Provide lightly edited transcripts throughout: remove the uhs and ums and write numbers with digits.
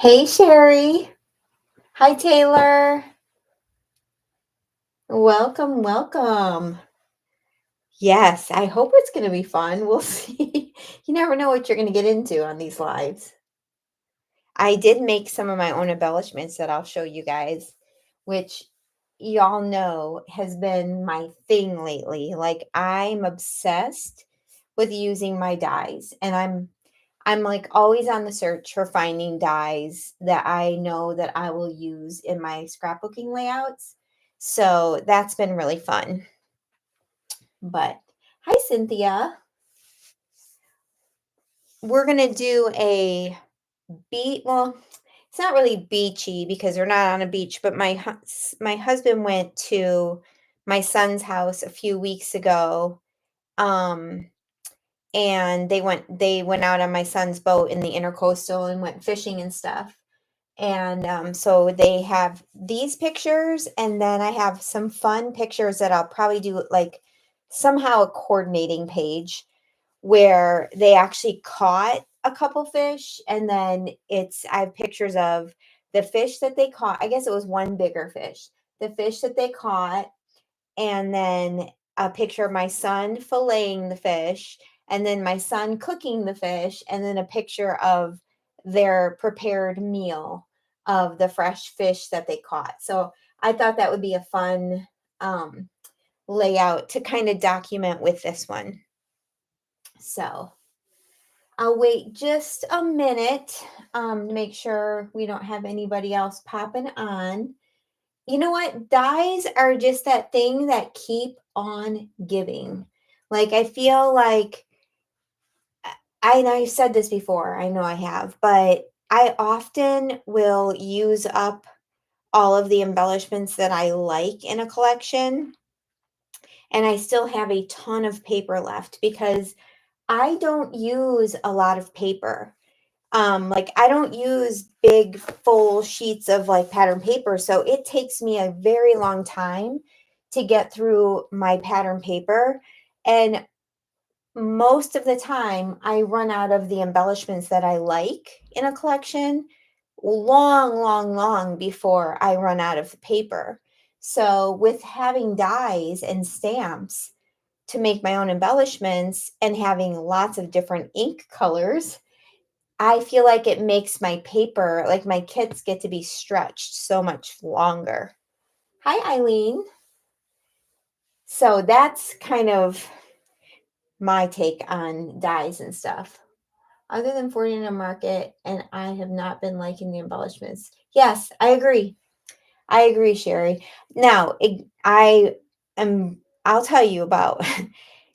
Hey, Sherry. Hi, Taylor. Welcome, welcome. Yes, I hope it's going to be fun. We'll see. You never know what you're going to get into on these lives. I did make some of my own embellishments that I'll show you guys, which y'all know has been my thing lately. Like I'm obsessed with using my dies, and I'm like always on the search for finding dies that I know that I will use in my scrapbooking layouts. So that's been really fun. But hi, Cynthia. We're going to do a beat. Well, it's not really beachy because we're not on a beach, but my husband went to my son's house a few weeks ago. Um, and they went out on my son's boat in the intercoastal and went fishing and stuff. And so they have these pictures, and then I have some fun pictures that I'll probably do like somehow a coordinating page where they actually caught a couple fish, and then I have pictures of the fish that they caught. I guess it was one bigger fish, the fish that they caught, and then a picture of my son filleting the fish, and then my son cooking the fish, and then a picture of their prepared meal of the fresh fish that they caught. So I thought that would be a fun um, layout to kind of document with this one. So I'll wait just a minute to make sure we don't have anybody else popping on. You know what? Dyes are just that thing that keep on giving. Like I feel like I've said this before. I know I have, but I often will use up all of the embellishments that I like in a collection, and I still have a ton of paper left because I don't use a lot of paper. Like I don't use big full sheets of like pattern paper, so it takes me a very long time to get through my pattern paper. And most of the time I run out of the embellishments that I like in a collection long, long, long before I run out of the paper. So with having dies and stamps to make my own embellishments and having lots of different ink colors, I feel like it makes my paper, like my kits get to be stretched so much longer. Hi, Eileen. So that's kind of my take on dyes and stuff. Other than 49 Market, and I have not been liking the embellishments. Yes, I agree. I agree, Sherry. Now, I'll tell you about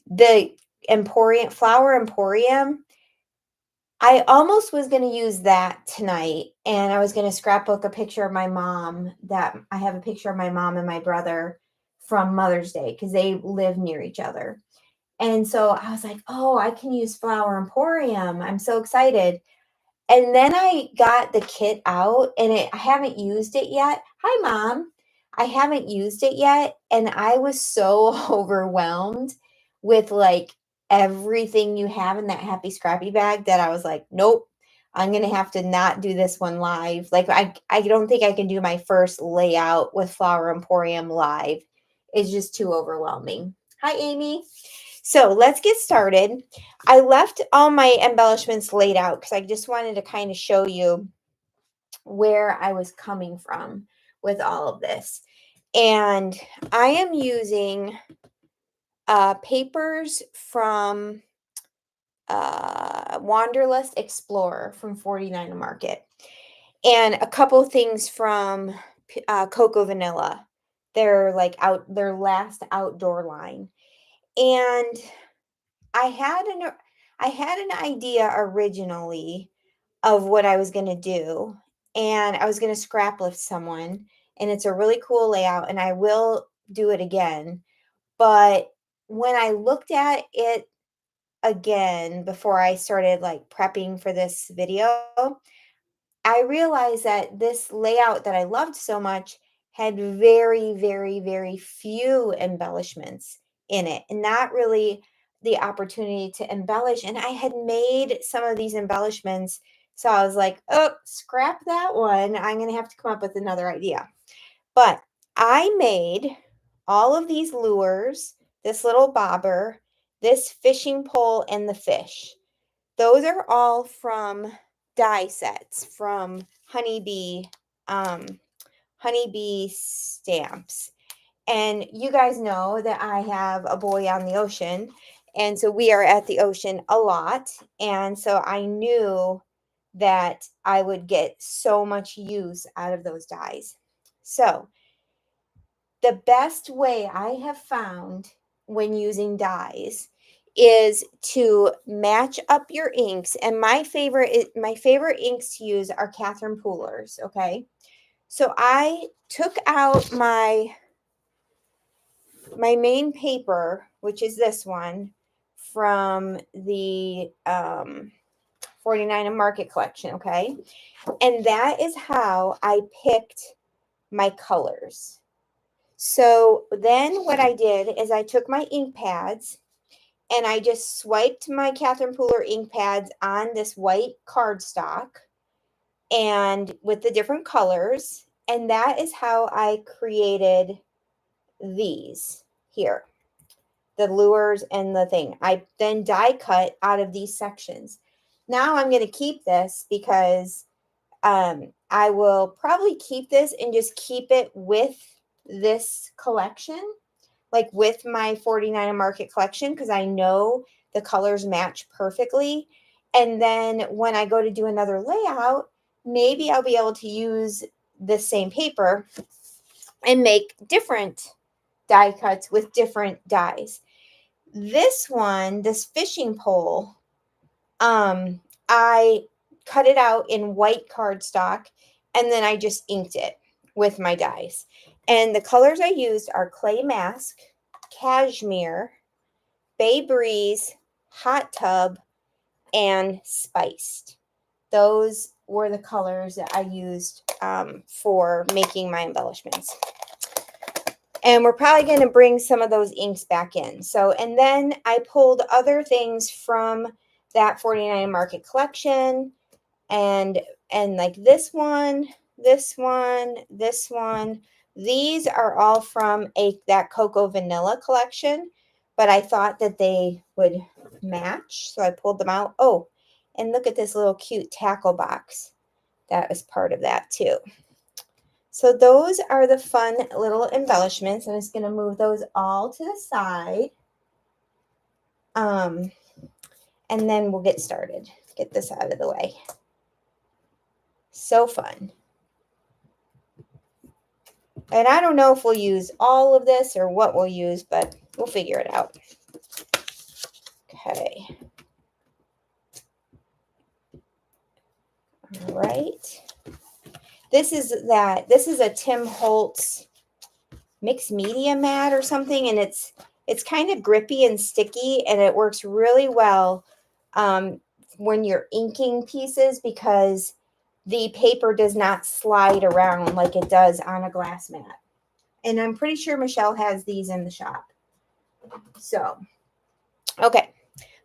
the Emporium, Flower Emporium. I almost was going to use that tonight, and I was going to scrapbook a picture of my mom. That I have a picture of my mom and my brother from Mother's Day because they live near each other. And so I was like, oh, I can use Flower Emporium. I'm so excited. And then I got the kit out, and I haven't used it yet. Hi, Mom. I haven't used it yet. And I was so overwhelmed with like everything you have in that Happy Scrappy bag that I was like, nope, I'm going to have to not do this one live. Like, I don't think I can do my first layout with Flower Emporium live. It's just too overwhelming. Hi, Amy. So let's get started. I left all my embellishments laid out because I just wanted to kind of show you where I was coming from with all of this. And I am using papers from Wanderlust Explorer from 49 Market, and a couple things from Cocoa Vanilla. They're like their last outdoor line. And I had an I had an idea originally of what I was going to do, and I was going to scrap lift someone, and it's a really cool layout, and I will do it again. But when I looked at it again before I started like prepping for this video, I realized that this layout that I loved so much had very, very, very few embellishments in it, and not really the opportunity to embellish. And I had made some of these embellishments So I was like, oh, scrap that one. I'm going to have to come up with another idea. But I made all of these lures, this little bobber, this fishing pole, and the fish. Those are all from die sets from um, Honeybee Stamps. And you guys know that I have a boy on the ocean. And so we are at the ocean a lot. And so I knew that I would get so much use out of those dies. So the best way I have found when using dies is to match up your inks. And my favorite inks to use are Catherine Pooler's. Okay. So I took out my main paper, which is this one from the 49 and Market collection, okay? And that is how I picked my colors. So then what I did is I took my ink pads and I just swiped my Catherine Pooler ink pads on this white cardstock and with the different colors. And that is how I created these here, the lures and the thing. I then die cut out of these sections. Now I'm going to keep this because I will probably keep this and just keep it with this collection, like with my 49 and Market collection, because I know the colors match perfectly. And then when I go to do another layout, maybe I'll be able to use the same paper and make different die cuts with different dies. This one, this fishing pole, I cut it out in white cardstock and then I just inked it with my dies. And the colors I used are Clay Mask, Cashmere, Bay Breeze, Hot Tub, and Spiced. Those were the colors that I used for making my embellishments. And we're probably going to bring some of those inks back in. So, and then I pulled other things from that 49 Market collection and like this one, this one, this one. These are all from that Cocoa Vanilla collection, but I thought that they would match. So I pulled them out. Oh, and look at this little cute tackle box. That was part of that too. So those are the fun little embellishments. I'm just going to move those all to the side. And then we'll get started. Get this out of the way. So fun. And I don't know if we'll use all of this or what we'll use, but we'll figure it out. Okay. All right. This is a Tim Holtz mixed media mat or something, and it's kind of grippy and sticky, and it works really well when you're inking pieces because the paper does not slide around like it does on a glass mat. And I'm pretty sure Michelle has these in the shop. So, okay,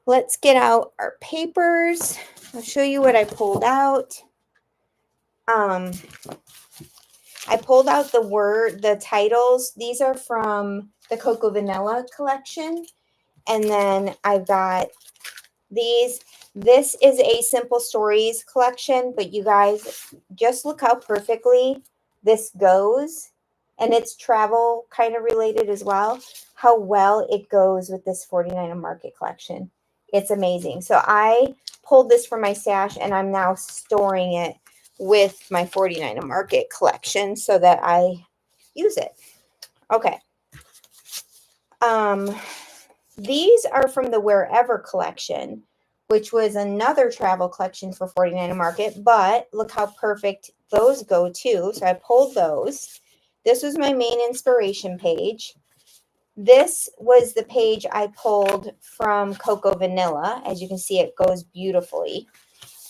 let's get out our papers. I'll show you what I pulled out. I pulled out the titles. These are from the Cocoa Vanilla collection. And then I've got these. This is a Simple Stories collection, but you guys just look how perfectly this goes. And it's travel kind of related as well. How well it goes with this 49 and Market collection. It's amazing. So I pulled this from my stash and I'm now storing it with my 49 and Market collection so that I use it. Okay. These are from the Wherever collection, which was another travel collection for 49 and Market, but look how perfect those go too. So I pulled those. This was my main inspiration page. This was the page I pulled from Cocoa Vanilla. As you can see, it goes beautifully.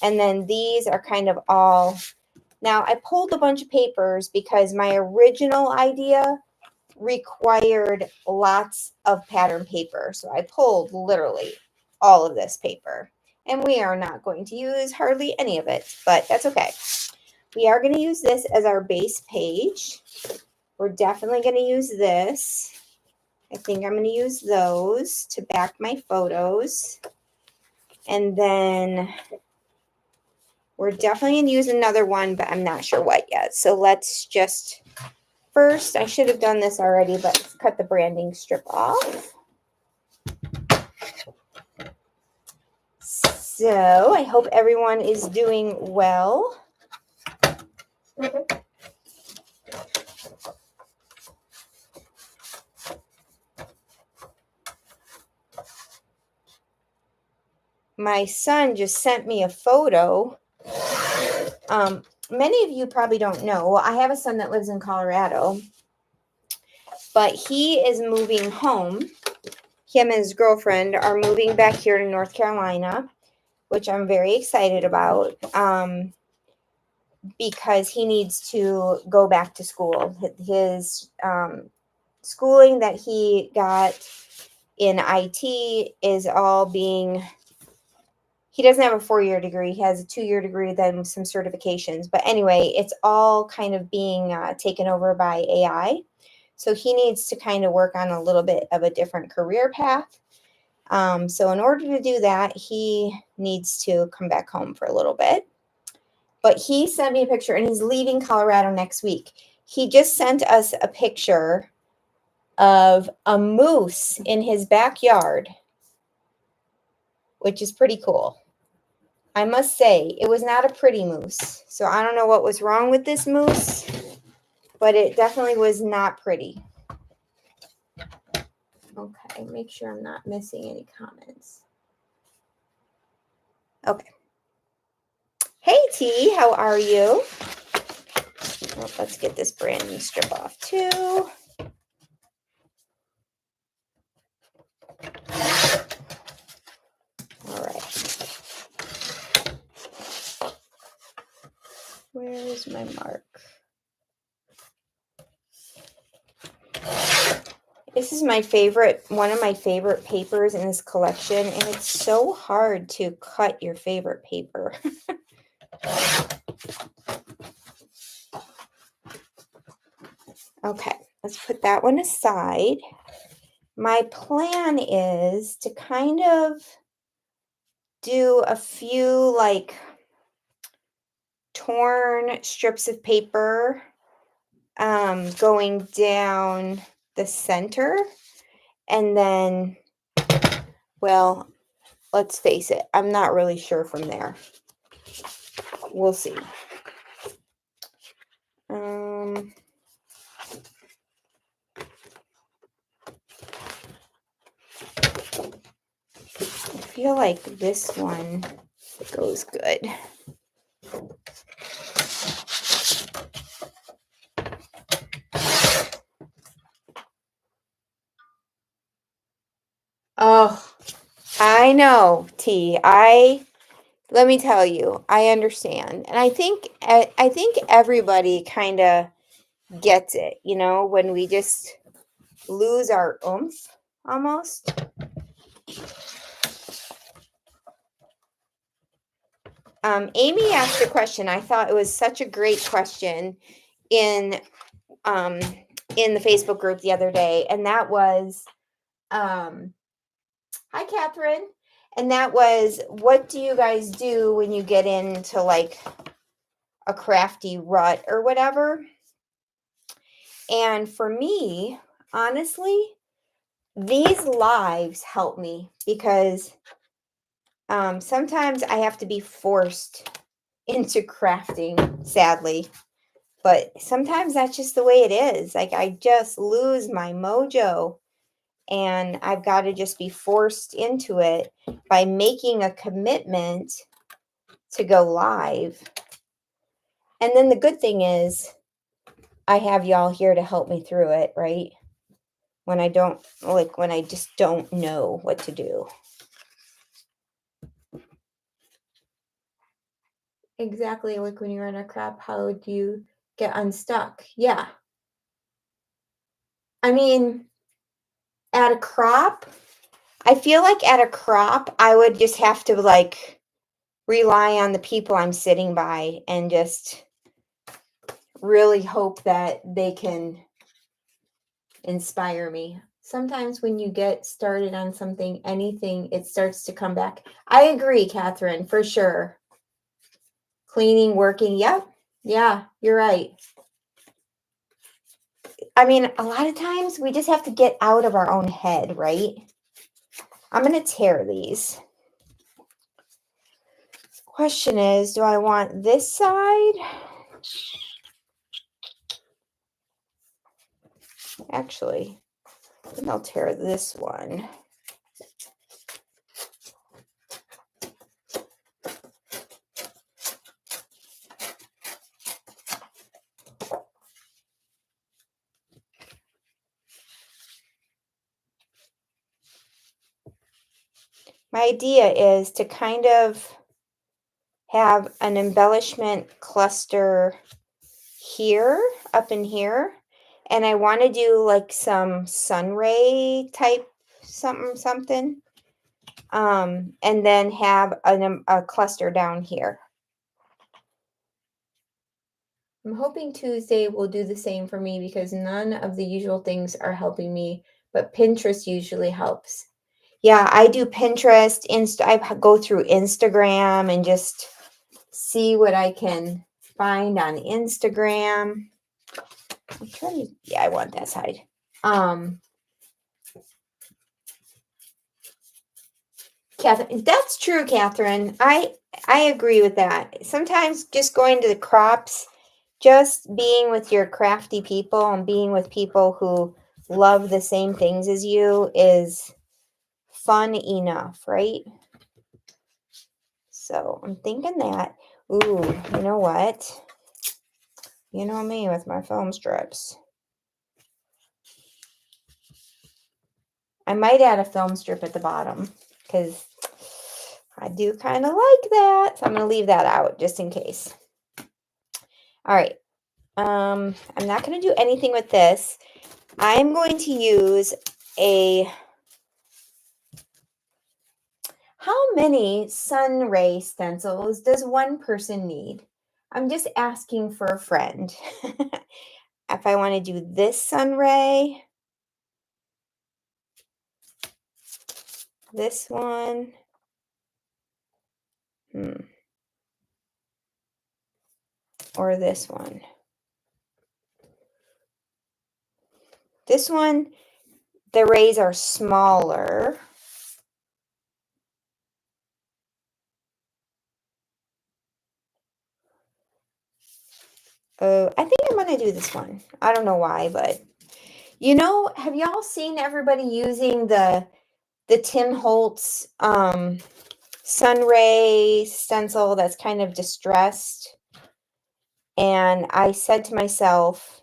And then these are kind of all. Now, I pulled a bunch of papers because my original idea required lots of pattern paper. So I pulled literally all of this paper. And we are not going to use hardly any of it, but that's okay. We are going to use this as our base page. We're definitely going to use this. I think I'm going to use those to back my photos. And then we're definitely going to use another one, but I'm not sure what yet. So let's just, first, I should have done this already, but let's cut the branding strip off. So I hope everyone is doing well. My son just sent me a photo. Many of you probably don't know. Well, I have a son that lives in Colorado, but he is moving home. Him and his girlfriend are moving back here to North Carolina, which I'm very excited about, because he needs to go back to school. His schooling that he got in IT is all being, he doesn't have a 4-year degree. He has a 2-year degree, then some certifications. But anyway, it's all kind of being taken over by AI. So he needs to kind of work on a little bit of a different career path. So in order to do that, he needs to come back home for a little bit. But he sent me a picture, and he's leaving Colorado next week. He just sent us a picture of a moose in his backyard, which is pretty cool. I must say, it was not a pretty moose. So I don't know what was wrong with this moose, but it definitely was not pretty. Okay, make sure I'm not missing any comments. Okay. Hey T, how are you? Well, let's get this branding strip off too. All right. Where is my mark? This is my favorite, one of my favorite papers in this collection, and it's so hard to cut your favorite paper. Okay, let's put that one aside. My plan is to kind of do a few like torn strips of paper going down the center, and then, well, let's face it, I'm not really sure from there. We'll see. I feel like this one goes good. Oh, I know, T. Let me tell you, I understand. And I think everybody kind of gets it, you know, when we just lose our oomph almost. Amy asked a question. I thought it was such a great question in the Facebook group the other day, and that was, hi Catherine, and that was, what do you guys do when you get into like a crafty rut or whatever? And for me, honestly, these lives help me because sometimes I have to be forced into crafting, sadly. But sometimes that's just the way it is. Like I just lose my mojo, and I've got to just be forced into it by making a commitment to go live. And then the good thing is I have y'all here to help me through it, right? When I don't, like when I just don't know what to do. Exactly, like when you're in a crap, how do you get unstuck? Yeah. I mean, at a crop, I feel like at a crop, I would just have to like rely on the people I'm sitting by and just really hope that they can inspire me. Sometimes when you get started on something, anything, it starts to come back. I agree, Catherine, for sure. Cleaning, working. Yep. Yeah, you're right. I mean, a lot of times we just have to get out of our own head, right? I'm going to tear these. Question is, do I want this side? Actually, I think I'll tear this one. My idea is to kind of have an embellishment cluster here, up in here. And I want to do like some sun ray type something. And then have a cluster down here. I'm hoping Tuesday will do the same for me because none of the usual things are helping me, but Pinterest usually helps. Yeah, I do Pinterest, I go through Instagram and just see what I can find on Instagram. I'm trying to, yeah, I want that side. Catherine, that's true, Catherine. I agree with that. Sometimes just going to the crops, just being with your crafty people and being with people who love the same things as you is fun enough, right? So I'm thinking that. Ooh, you know what? You know me with my foam strips. I might add a film strip at the bottom because I do kind of like that. So I'm going to leave that out just in case. All right. I'm not going to do anything with this. I'm going to use a... How many sun ray stencils does one person need? I'm just asking for a friend. If I want to do this sun ray, this one, or this one. This one, the rays are smaller. I think I'm going to do this one. I don't know why, but you know, have y'all seen everybody using the Tim Holtz sun ray stencil that's kind of distressed? And I said to myself,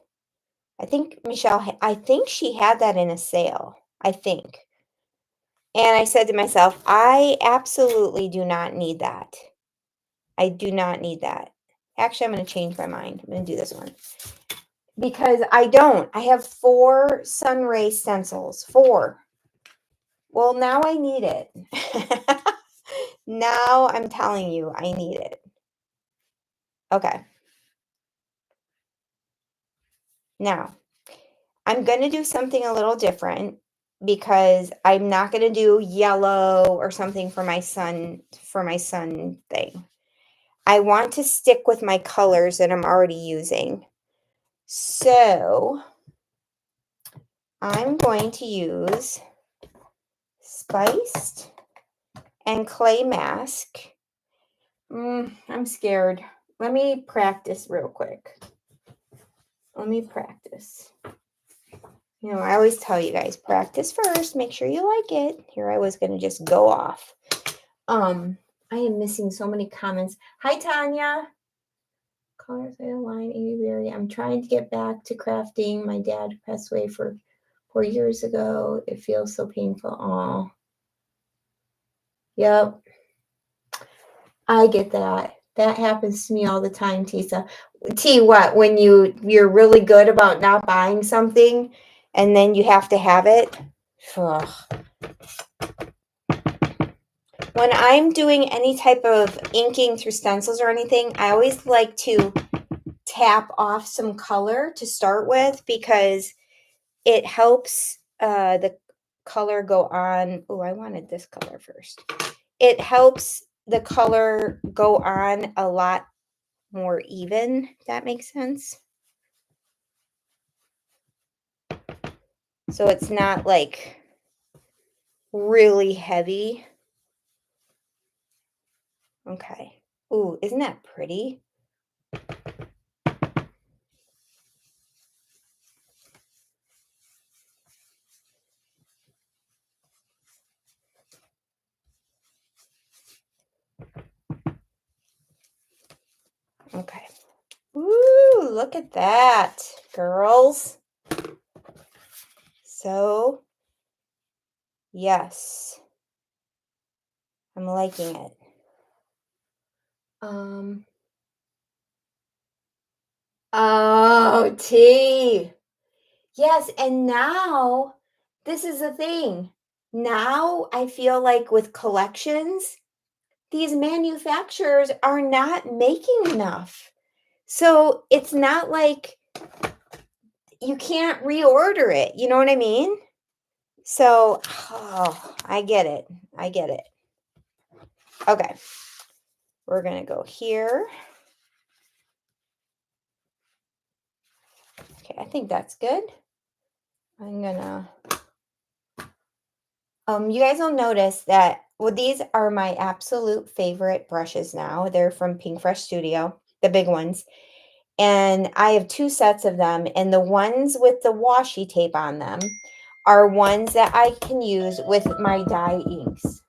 I think Michelle, I think she had that in a sale. I think. And I said to myself, I absolutely do not need that. I do not need that. Actually, I'm going to change my mind. I'm going to do this one. Because I don't. I have 4 sun ray stencils. 4. Well, now I need it. Now I'm telling you, I need it. Okay. Now, I'm going to do something a little different because I'm not going to do yellow or something for my sun thing. I want to stick with my colors that I'm already using. So, I'm going to use Spiced and Clay Mask. I'm scared. Let me practice real quick. Let me practice. You know, I always tell you guys, practice first. Make sure you like it. Here I was going to just go off. I am missing so many comments. Hi, Tanya. Colors I line, Amy Berry. I'm trying to get back to crafting. My dad passed away 4 years ago. It feels so painful. Aw. Yep. I get that. That happens to me all the time, Tisa. T, what? When you're really good about not buying something and then you have to have it? Ugh. When I'm doing any type of inking through stencils or anything, I always like to tap off some color to start with because it helps the color go on. Oh, I wanted this color first. It helps the color go on a lot more even, if that makes sense. So it's not like really heavy. Okay. Ooh, isn't that pretty? Okay. Ooh, look at that, girls. So, yes, I'm liking it. Um, oh, T. Yes, and now this is the thing. Now I feel like with collections, these manufacturers are not making enough. So it's not like you can't reorder it. You know what I mean? So, oh, I get it. I get it. Okay. We're going to go here. Okay, I think that's good. I'm going to you guys will notice that well these are my absolute favorite brushes now. They're from Pink Fresh Studio, the big ones. And I have two sets of them, and the ones with the washi tape on them are ones that I can use with my dye inks.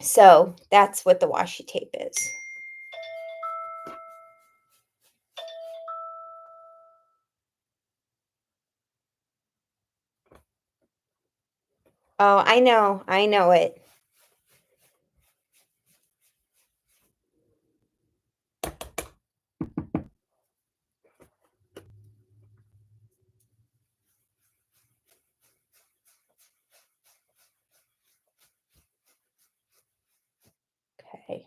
So that's what the washi tape is. Oh, I know it. Okay.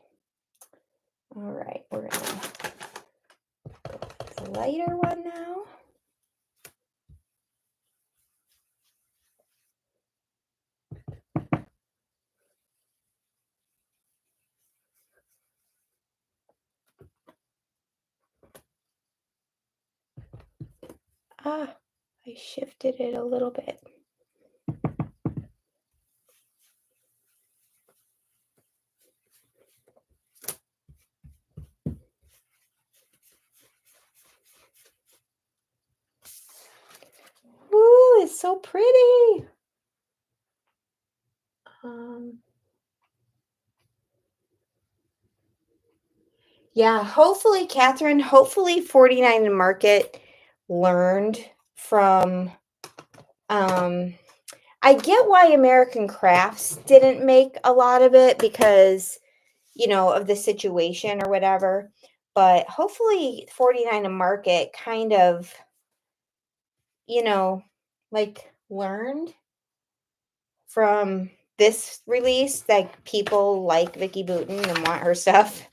All right, we're gonna the lighter one now. Ah, I shifted it a little bit. Ooh, it's so pretty. Yeah, hopefully, Catherine, hopefully 49 and Market learned from I get why American Crafts didn't make a lot of it because, of the situation or whatever. But hopefully 49 and Market kind of, you know, like learned from this release that people like Vicky Boutin and want her stuff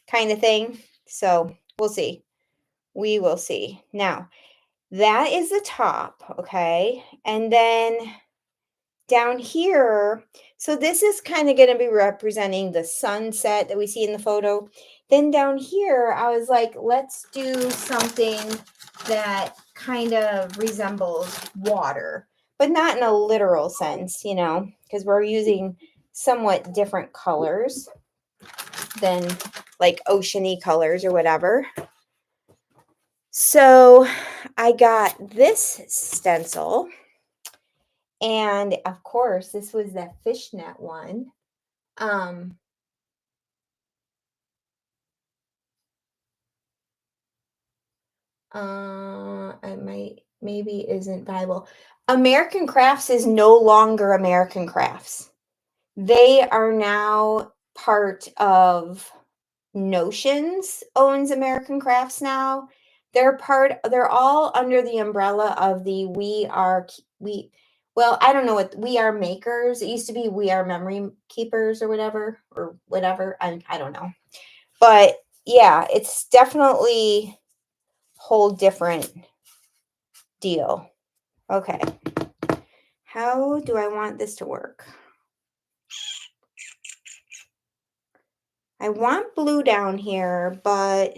kind of thing. So we'll see. We will see. Now, that is the top, okay? And then down here, so this is kind of going to be representing the sunset that we see in the photo. Then down here, I was like, let's do something that kind of resembles water, but not in a literal sense, because we're using somewhat different colors than like oceany colors or whatever. So I got this stencil, and of course, this was that fishnet one. It might maybe isn't Bible. American Crafts is no longer American Crafts. They are now part of Notions owns American Crafts now. They're all under the umbrella of the we well, I don't know what We Are Makers. It used to be We Are Memory Keepers or whatever. I don't know. But yeah, it's definitely whole different deal. Okay. How do I want this to work? I want blue down here, but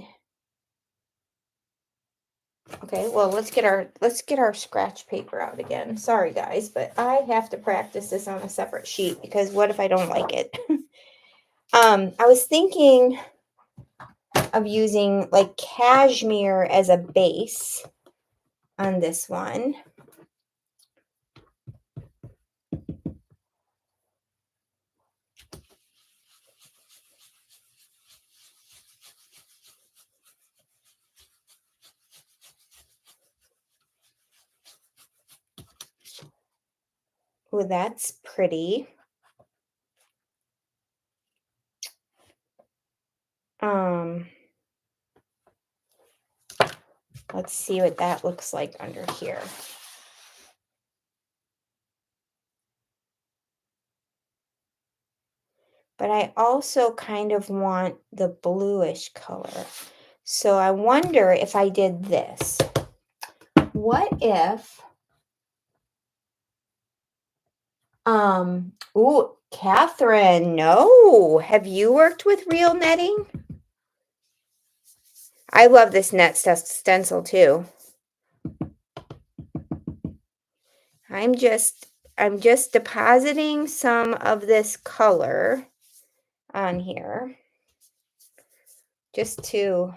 okay, well, let's get our scratch paper out again. Sorry guys, but I have to practice this on a separate sheet because what if I don't like it? I was thinking of using like cashmere as a base on this one. Oh, that's pretty. Let's see what that looks like under here. But I also kind of want the bluish color. So I wonder if I did this. What if, ooh, Catherine, no. Have you worked with real netting? I love this net stencil too. I'm just depositing some of this color on here just to,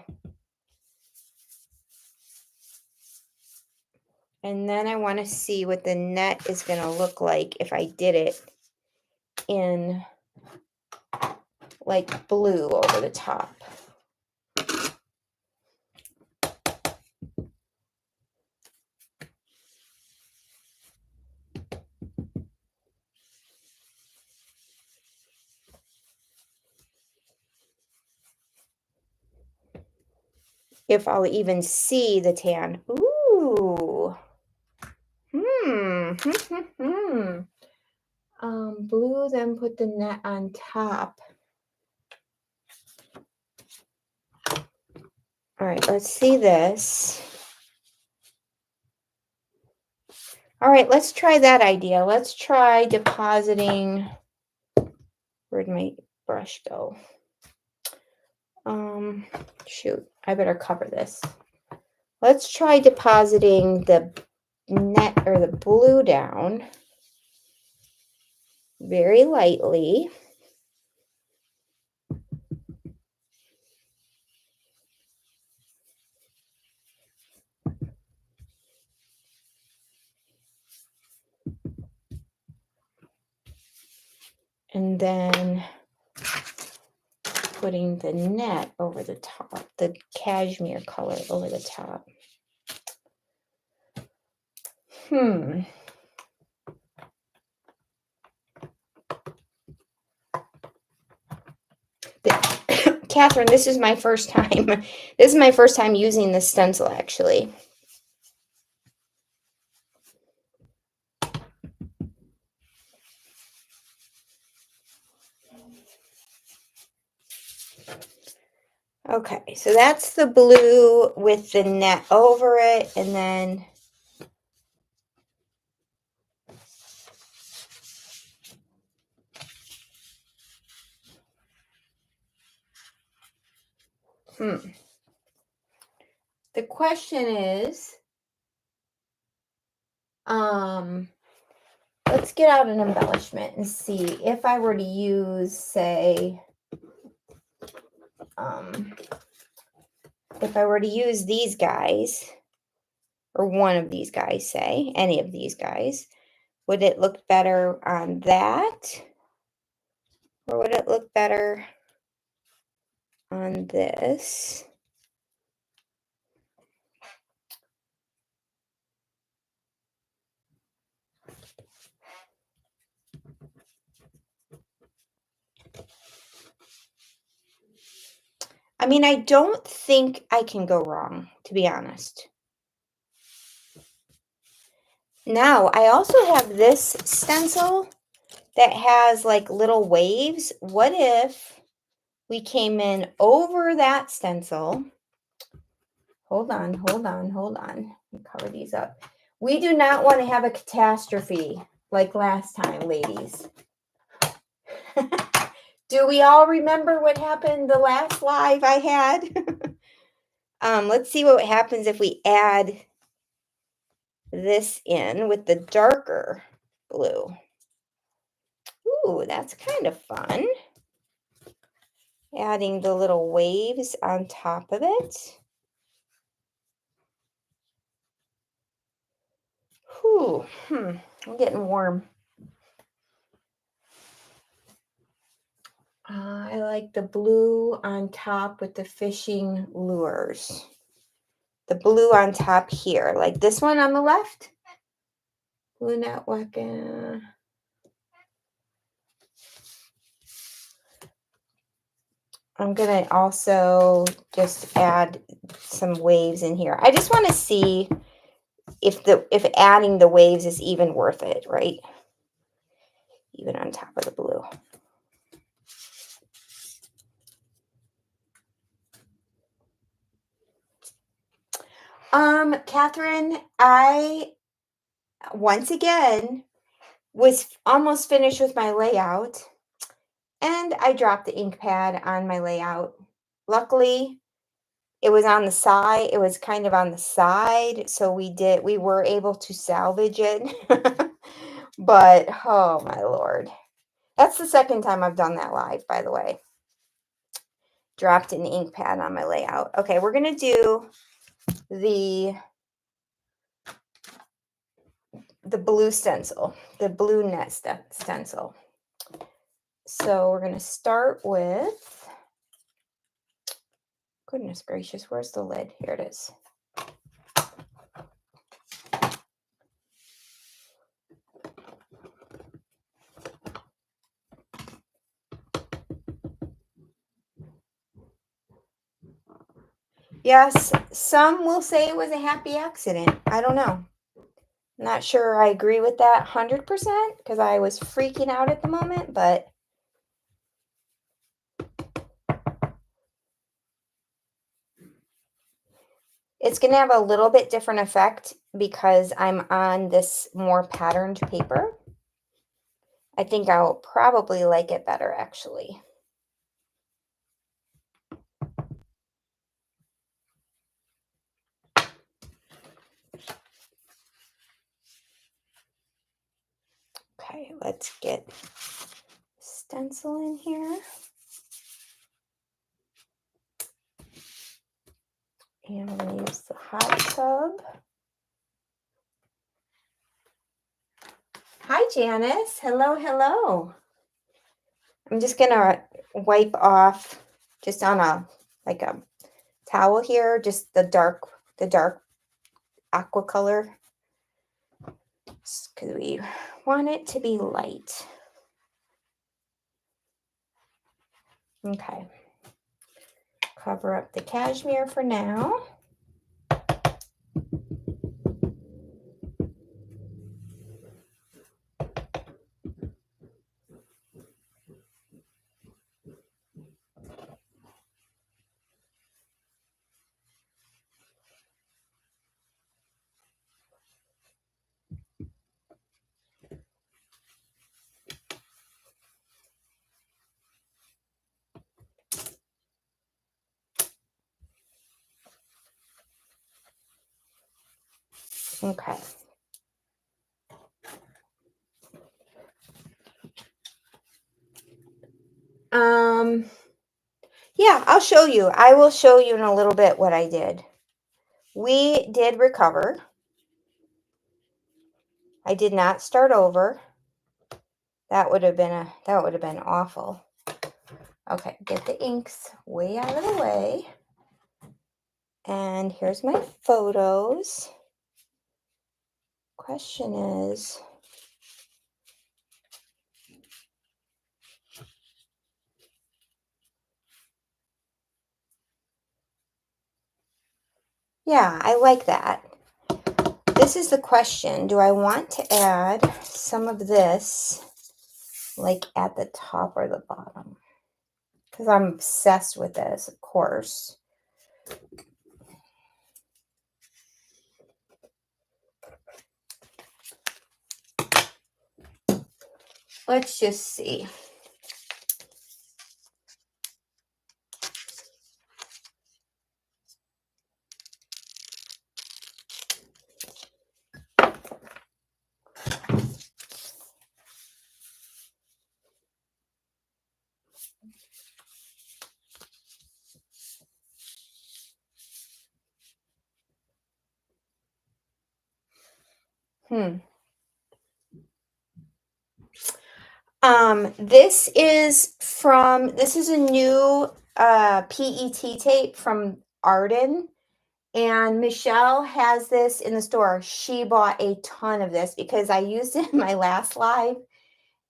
and then I want to see what the net is going to look like if I did it in like blue over the top. If I'll even see the tan. Ooh. Blue, then put the net on top. All right, let's see this. All right, let's try that idea. Let's try depositing. Where'd my brush go? Shoot, I better cover this. Let's try depositing the net or the blue down very lightly. And then putting the net over the top, the cashmere color over the top. Catherine, this is my first time. This is my first time using this stencil, actually. Okay, so that's the blue with the net over it, and then the question is, let's get out an embellishment and see if I were to use, say, if I were to use these guys, or one of these guys, say, any of these guys, would it look better on that? Or would it look better on this? I mean, I don't think I can go wrong, to be honest. Now, I also have this stencil that has like little waves. What if we came in over that stencil? Hold on, hold on, hold on. Let me cover these up. We do not want to have a catastrophe like last time, ladies. Do we all remember what happened the last live I had? Let's see what happens if we add this in with the darker blue. Ooh, that's kind of fun. Adding the little waves on top of it. Whew, I'm getting warm. I like the blue on top with the fishing lures. The blue on top here, like this one on the left. Blue network. I'm gonna also just add some waves in here. I just want to see if adding the waves is even worth it, right? Even on top of the blue. Catherine, I once again was almost finished with my layout and I dropped the ink pad on my layout. Luckily, it was on the side. It was kind of on the side, so we were able to salvage it. But oh my lord. That's the second time I've done that live, by the way. Dropped an ink pad on my layout. Okay, we're going to do the blue stencil, the blue net stencil. So we're going to start with, goodness gracious, where's the lid? Here it is. Yes, some will say it was a happy accident. I don't know. Not sure I agree with that 100% because I was freaking out at the moment, but it's going to have a little bit different effect because I'm on this more patterned paper. I think I'll probably like it better, actually. Okay, let's get stencil in here. And I'm going to use the hot tub. Hi, Janice. Hello, hello. I'm just going to wipe off just on a towel here, just the dark aqua color, because we want it to be light. Okay. Cover up the cashmere for now. Okay. Yeah, I'll show you. I will show you in a little bit what I did. We did recover. I did not start over. That would have been awful. Okay, get the inks way out of the way. And here's my photos. Question is, yeah, I like that. this is the question. Do I want to add some of this like at the top or the bottom? Because I'm obsessed with this, of course. Let's just see. This is a new PET tape from Arden, and Michelle has this in the store. She bought a ton of this because I used it in my last live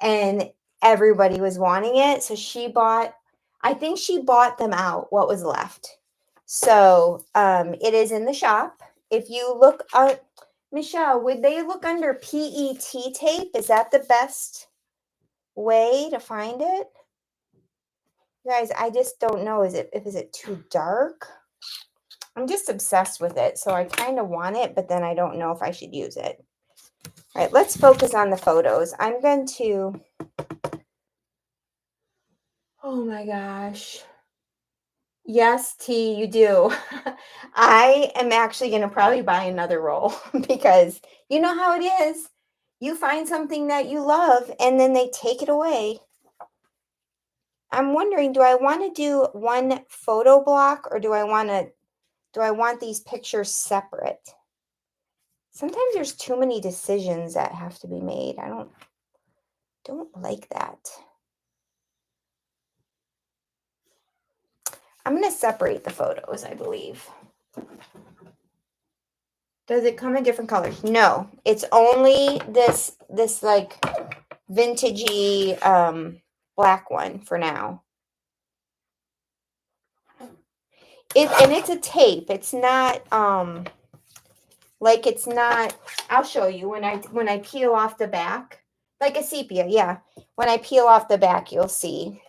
and everybody was wanting it. So I think she bought them out, what was left. So it is in the shop. If you look up, Michelle, would they look under PET tape? Is that the best way to find it? You guys, I just don't know. Is it too dark? I'm just obsessed with it. So I kind of want it, but then I don't know if I should use it. All right, let's focus on the photos. I'm going to, oh my gosh. Yes, T, you do. I am actually going to probably buy another roll because you know how it is. You find something that you love and then they take it away. I'm wondering, do I want to do one photo block or do I want these pictures separate? Sometimes there's too many decisions that have to be made. I don't like that. I'm going to separate the photos, I believe. Does it come in different colors? No, it's only this like vintagey black one for now. And it's a tape. It's not like it's not. I'll show you when I peel off the back, like a sepia. Yeah, when I peel off the back, you'll see.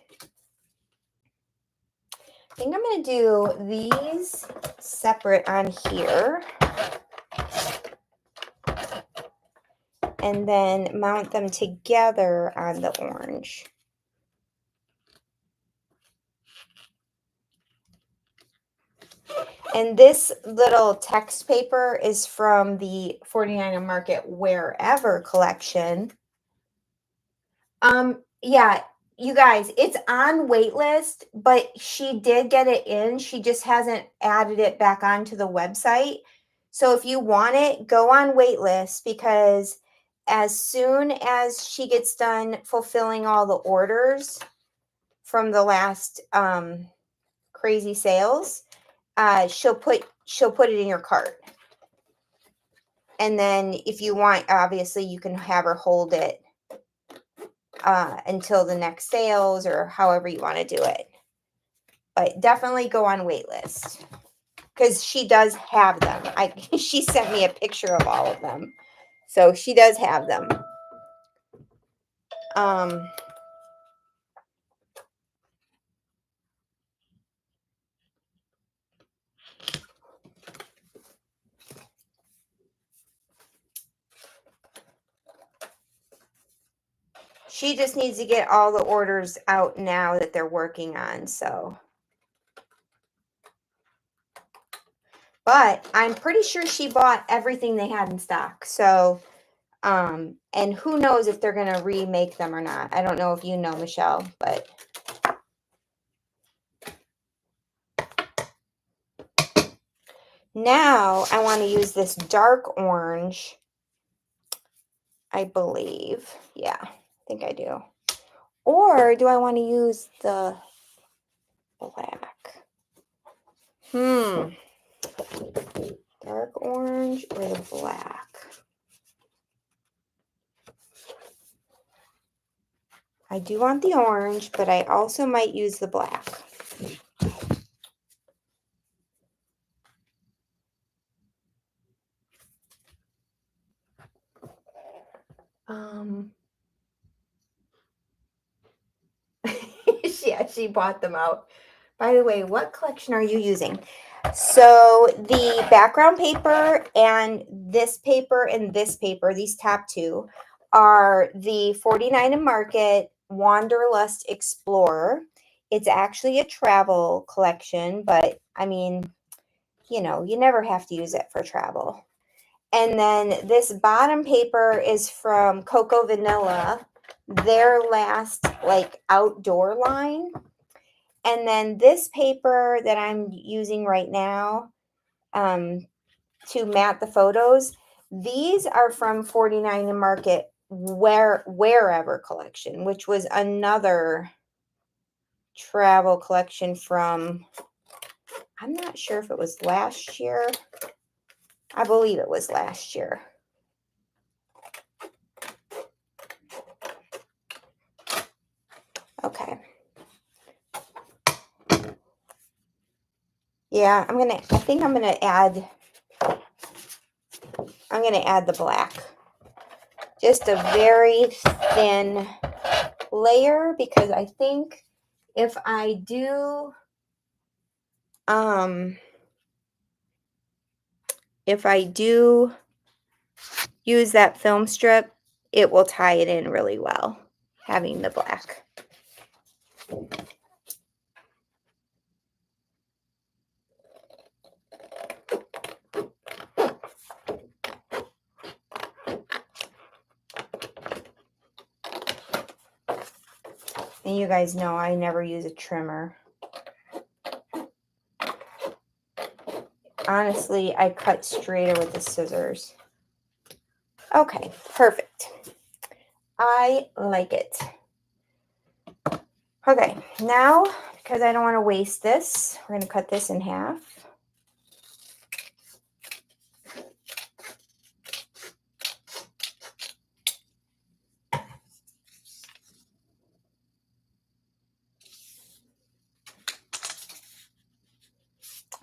I think I'm going to do these separate on here. And then mount them together on the orange. And this little text paper is from the 49er Market Wherever collection. Yeah, you guys, it's on waitlist, but she did get it in. She just hasn't added it back onto the website. So if you want it, go on waitlist because as soon as she gets done fulfilling all the orders from the last crazy sales, she'll put it in your cart. And then if you want, obviously you can have her hold it until the next sales or however you want to do it. But definitely go on waitlist because she does have them. She sent me a picture of all of them. So she does have them. She just needs to get all the orders out now that they're working on, so. But I'm pretty sure she bought everything they had in stock. So, and who knows if they're going to remake them or not. I don't know if you know, Michelle, but. Now I want to use this dark orange, I believe. Yeah, I think I do. Or do I want to use the black? Dark orange or the black? I do want the orange, but I also might use the black. Um, yeah, she bought them out. By the way, what collection are you using? So the background paper and this paper, these top two, are the 49 and Market Wanderlust Explorer. It's actually a travel collection, but I mean, you never have to use it for travel. And then this bottom paper is from Coco Vanilla, their last like outdoor line. And then this paper that I'm using right now to mat the photos, these are from 49 and Market Wherever collection, which was another travel collection from, I'm not sure if it was last year. I believe it was last year. Okay. Yeah, I think I'm gonna add the black. Just a very thin layer, because I think if I do use that film strip, it will tie it in really well, having the black. And you guys know I never use a trimmer. Honestly, I cut straighter with the scissors. Okay, perfect. I like it. Okay, now, because I don't want to waste this, we're going to cut this in half.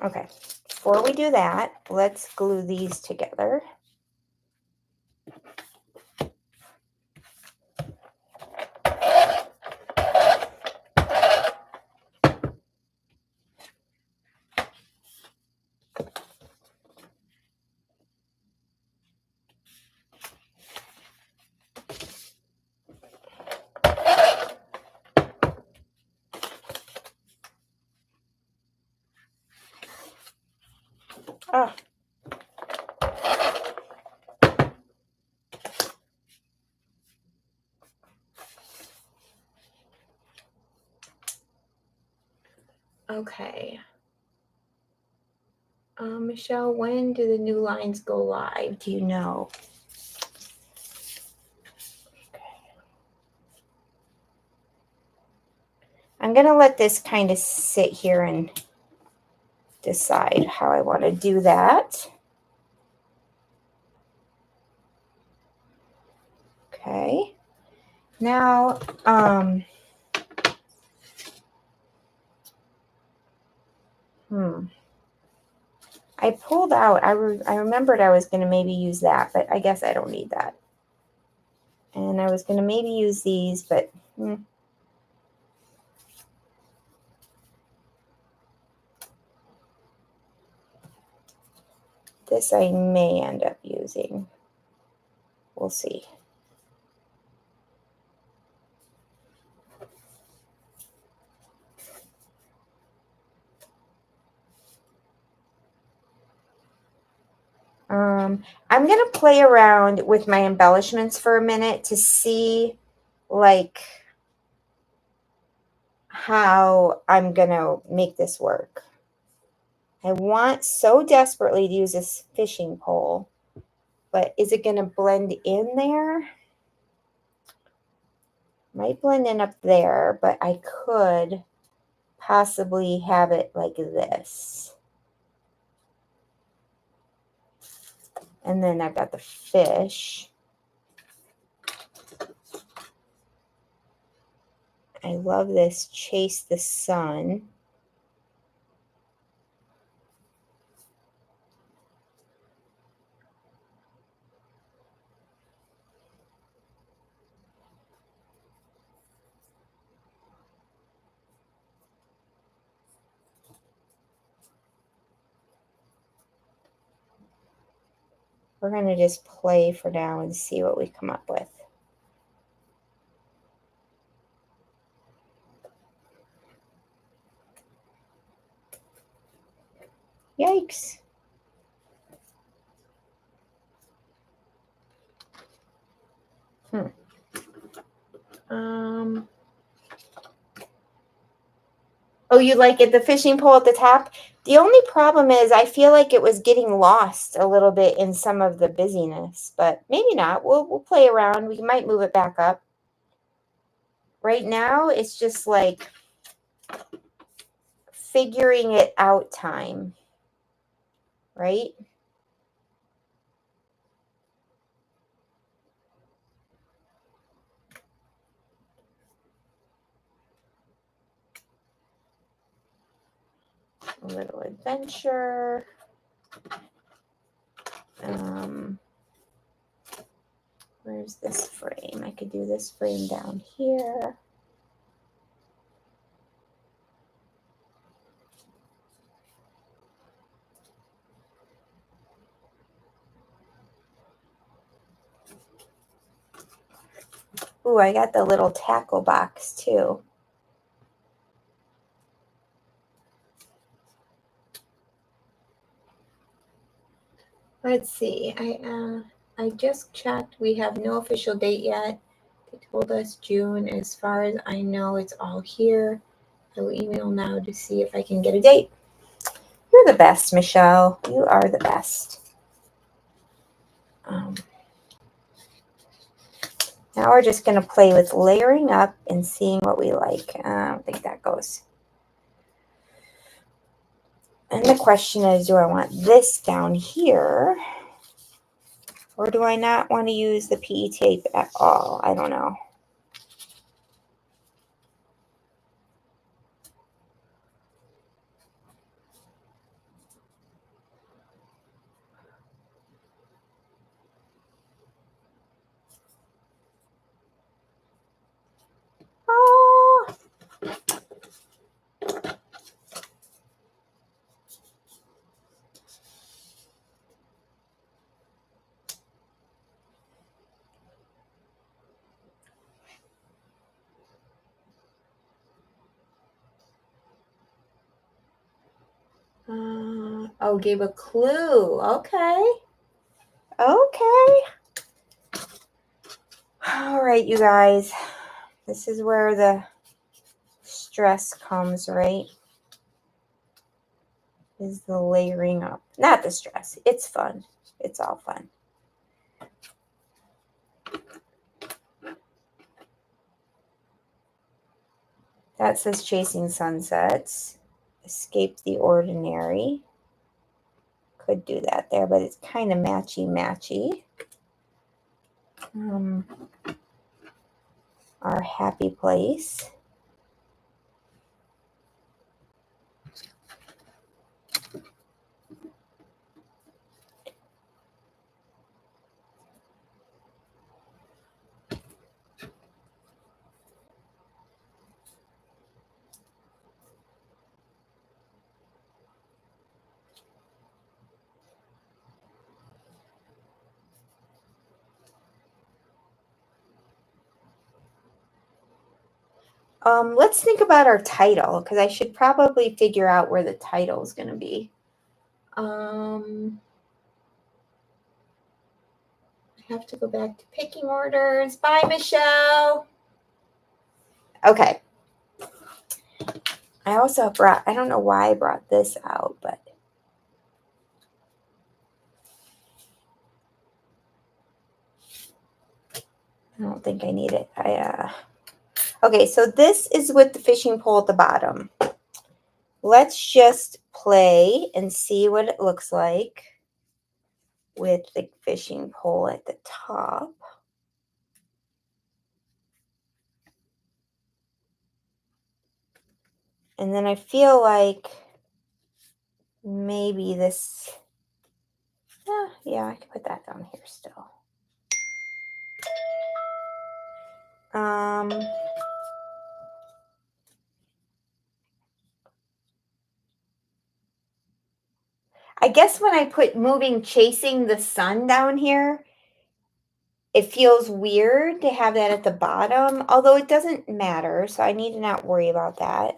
Okay, before we do that, let's glue these together. Oh. Okay. Michelle, when do the new lines go live? Do you know? I'm going to let this kind of sit here and decide how I want to do that. Okay. Now, I pulled out, I remembered I was going to maybe use that, but I guess I don't need that. And I was going to maybe use these, but this I may end up using. We'll see. I'm going to play around with my embellishments for a minute to see, like, how I'm going to make this work. I want so desperately to use this fishing pole, but is it going to blend in there? Might blend in up there, but I could possibly have it like this. And then I've got the fish. I love this Chase the Sun. We're going to just play for now and see what we come up with. Yikes. Oh, you like it, the fishing pole at the top? The only problem is I feel like it was getting lost a little bit in some of the busyness, but maybe not. We'll play around. We might move it back up. Right now, it's just like figuring it out time, right? A little adventure. Where's this frame? I could do this frame down here. Ooh, I got the little tackle box too. Let's see. I just checked. We have no official date yet. They told us June. As far as I know, it's all here. I will email now to see if I can get a date. You're the best, Michelle. You are the best. Now we're just going to play with layering up and seeing what we like. I don't think that goes. And the question is, do I want this down here? Or do I not want to use the PE tape at all? I don't know. Oh. Oh, gave a clue. Okay. Okay. All right, you guys. This is where the stress comes, right? Is the layering up. Not the stress. It's fun. It's all fun. That says Chasing Sunsets. Escape the Ordinary. Could do that there, but it's kind of matchy-matchy. Our Happy Place. Let's think about our title, because I should probably figure out where the title is going to be. I have to go back to picking orders. Bye, Michelle. Okay. I also brought, I don't know why I brought this out, but I don't think I need it. Okay, so this is with the fishing pole at the bottom. Let's just play and see what it looks like with the fishing pole at the top. And then I feel like maybe this, yeah, I can put that down here still. I guess when I put moving chasing the sun down here, it feels weird to have that at the bottom, although it doesn't matter, so I need to not worry about that.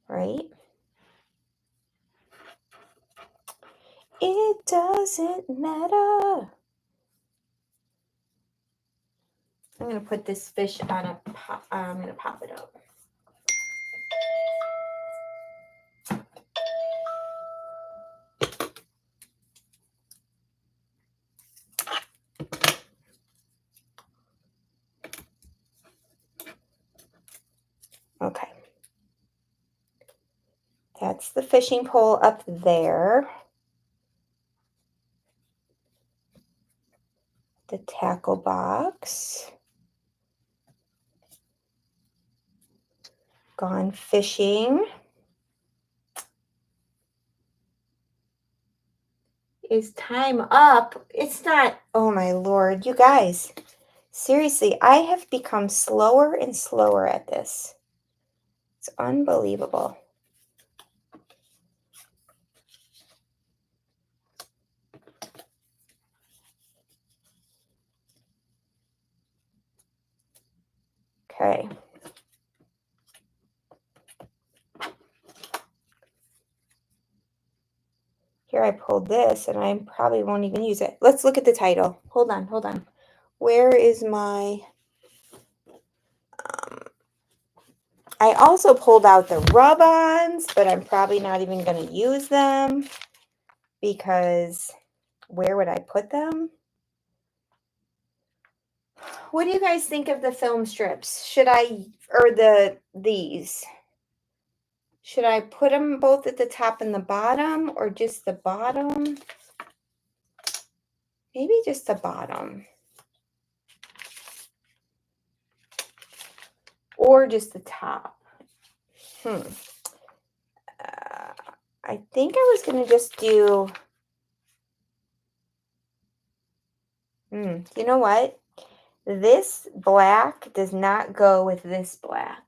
Right? It doesn't matter. I'm going to put this fish on a pop. I'm going to pop it up. Okay. That's the fishing pole up there. The tackle box. Gone fishing. Is time up? It's not. Oh my Lord, you guys. Seriously, I have become slower and slower at this. It's unbelievable. Okay. Here I pulled this and I probably won't even use it. Let's look at the title. Hold on, hold on. Where is my... I also pulled out the rub-ons, but I'm probably not even going to use them because where would I put them? What do you guys think of the film strips? Should I, or these? Should I put them both at the top and the bottom or just the bottom? Maybe just the bottom. Or just the top. I think I was going to just do... you know what? This black does not go with this black.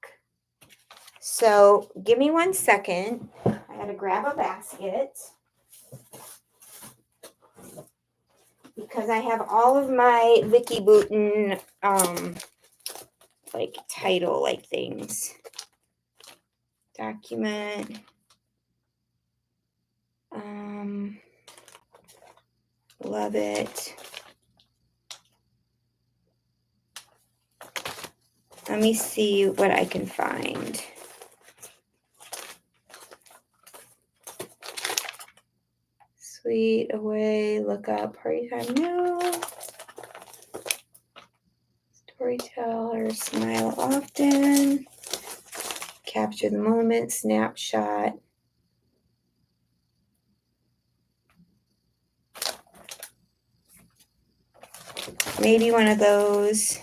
So give me 1 second. I got to grab a basket. Because I have all of my Vicky Bouton, like title, like things. Document. Love it. Let me see what I can find. Sweet away, look up, party time, no. Storyteller, smile often. Capture the moment, snapshot. Maybe one of those.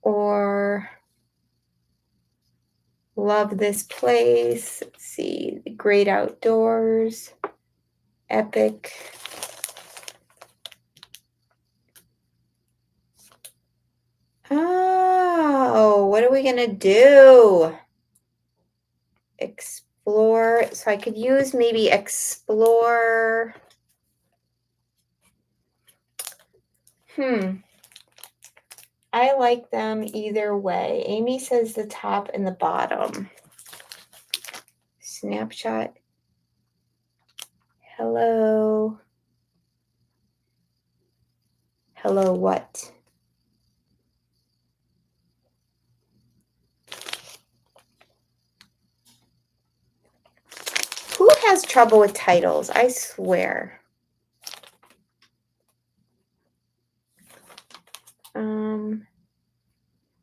Or love this place. Let's see, the great outdoors. Epic. Oh, what are we going to do? Explore. So I could use maybe explore. I like them either way. Amy says the top and the bottom. Snapshot. Hello. Hello what? Who has trouble with titles? I swear.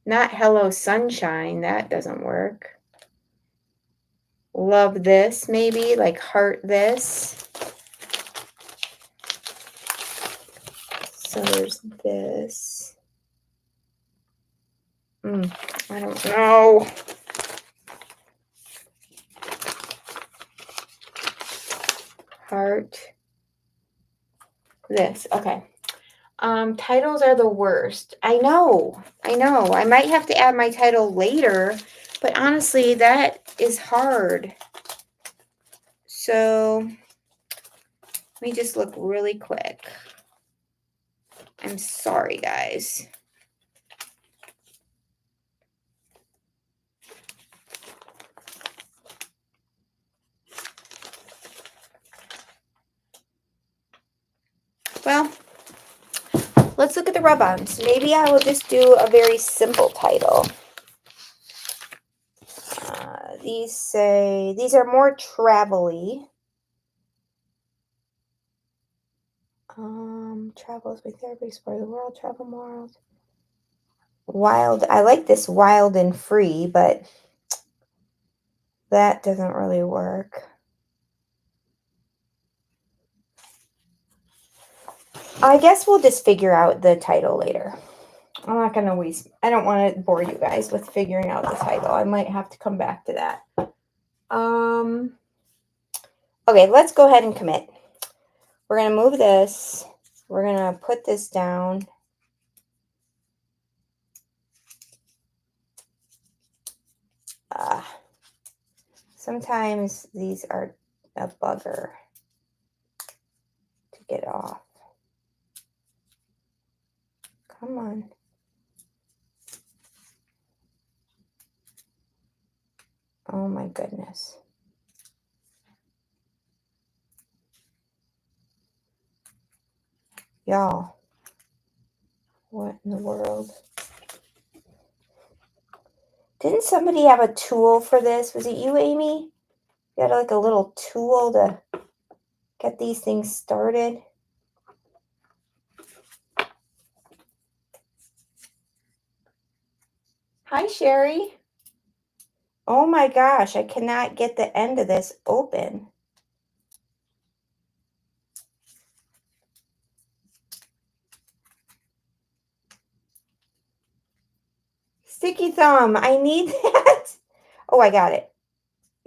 Not Hello Sunshine. That doesn't work. Love this, maybe. Like heart this. So there's this. I don't know. Heart. This. Okay. Titles are the worst. I know. I might have to add my title later, but honestly, that is hard. So let me just look really quick. I'm sorry, guys. Well, let's look at the rub-ons. Maybe I will just do a very simple title. These are more travel-y. Travels with therapy, explore the world, travel more. Wild. I like this wild and free, but that doesn't really work. I guess we'll just figure out the title later. I'm not going to waste, I don't want to bore you guys with figuring out the title. I might have to come back to that. Okay, let's go ahead and commit. We're going to move this. We're going to put this down. Sometimes these are a bugger to get off. Come on. Oh my goodness. Y'all. What in the world? Didn't somebody have a tool for this? Was it you, Amy? You had like a little tool to get these things started. Hi, Sherry. Oh my gosh, I cannot get the end of this open. Sticky thumb, I need that. Oh, I got it.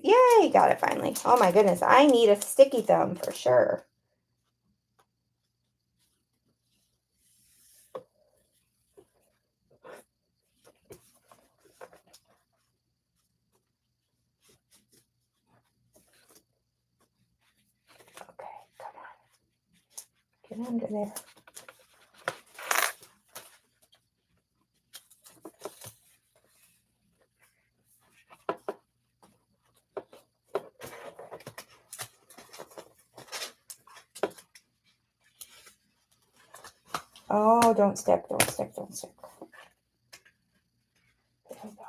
Yay, got it finally. Oh my goodness, I need a sticky thumb for sure. Okay, come on. Get under there. Oh, don't stick, don't stick, don't stick. There we go.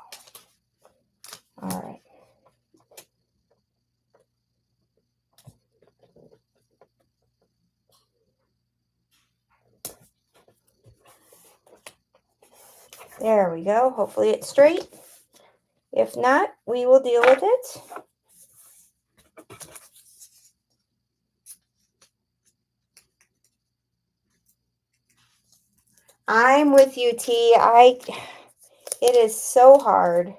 All right. There we go. Hopefully it's straight. If not, we will deal with it. I'm with you, T. It is so hard.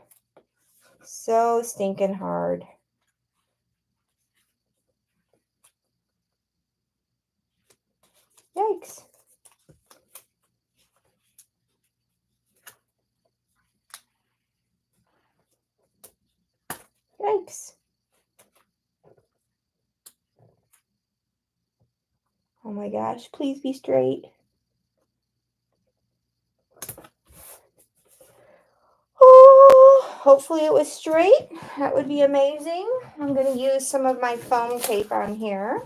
So stinking hard. Yikes. Yikes. Oh my gosh, please be straight. Oh, hopefully it was straight. That would be amazing. I'm going to use some of my foam tape on here.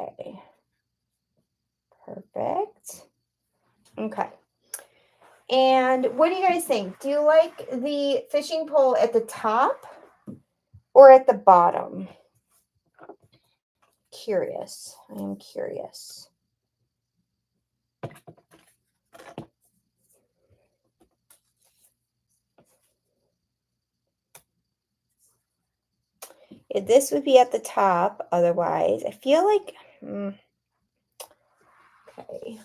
Okay. Perfect. Okay. And what do you guys think? Do you like the fishing pole at the top or at the bottom? Curious. I am curious. This would be at the top otherwise. I feel like okay.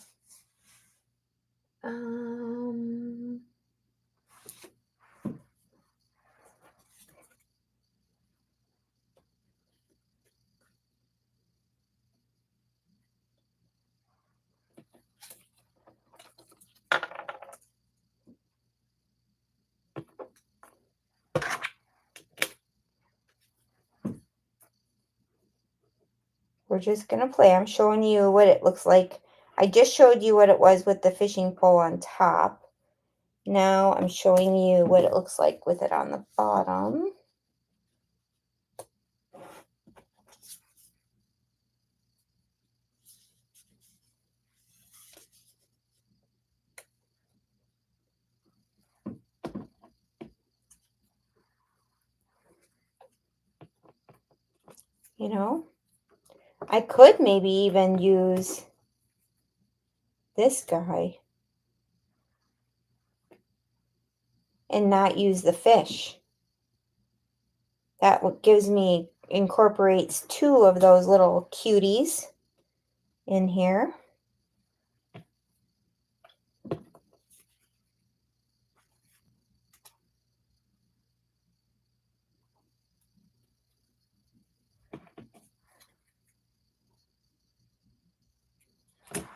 We're just going to play. I'm showing you what it looks like. I just showed you what it was with the fishing pole on top. Now I'm showing you what it looks like with it on the bottom. You know, I could maybe even use this guy and not use the fish. That gives me, incorporates two of those little cuties in here.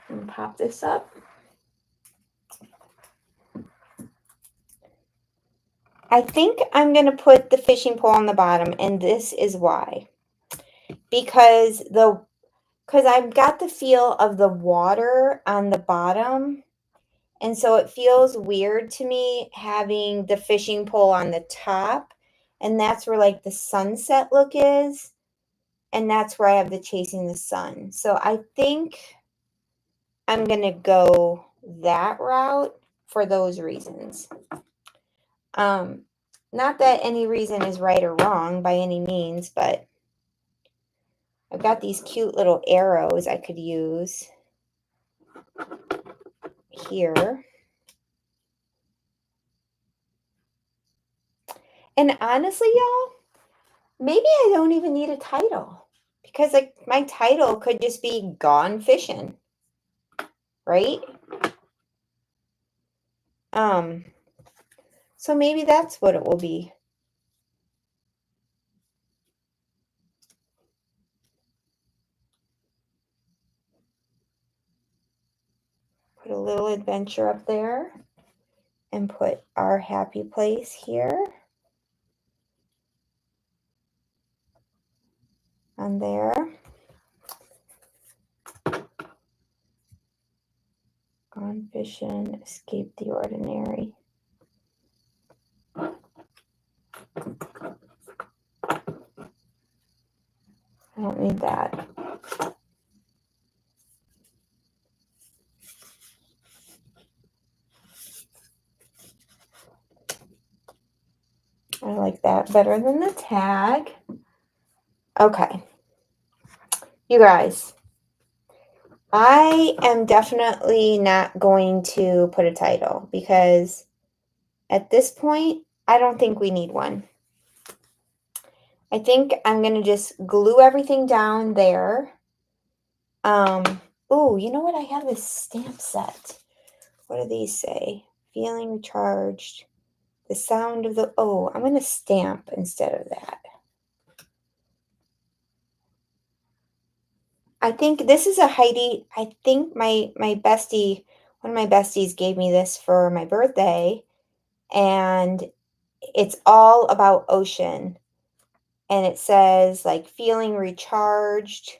And pop this up. I think I'm going to put the fishing pole on the bottom, and this is why. Because I've got the feel of the water on the bottom, and so it feels weird to me having the fishing pole on the top, and that's where like the sunset look is, and that's where I have the chasing the sun. So I think I'm going to go that route for those reasons. Not that any reason is right or wrong by any means, but I've got these cute little arrows I could use here. And honestly, y'all, maybe I don't even need a title because like my title could just be Gone Fishing, right? So maybe that's what it will be. Put a little adventure up there and put our happy place here on there. Gone fishing, escape the ordinary. I don't need that. I like that better than the tag. Okay. You guys, I am definitely not going to put a title because at this point, I don't think we need one. I think I'm going to just glue everything down there. Oh, you know what? I have this stamp set. What do these say? Feeling recharged. The sound of the, oh, I'm going to stamp instead of that. I think this is a Heidi. I think my bestie, one of my besties gave me this for my birthday, and it's all about ocean. And it says like feeling recharged,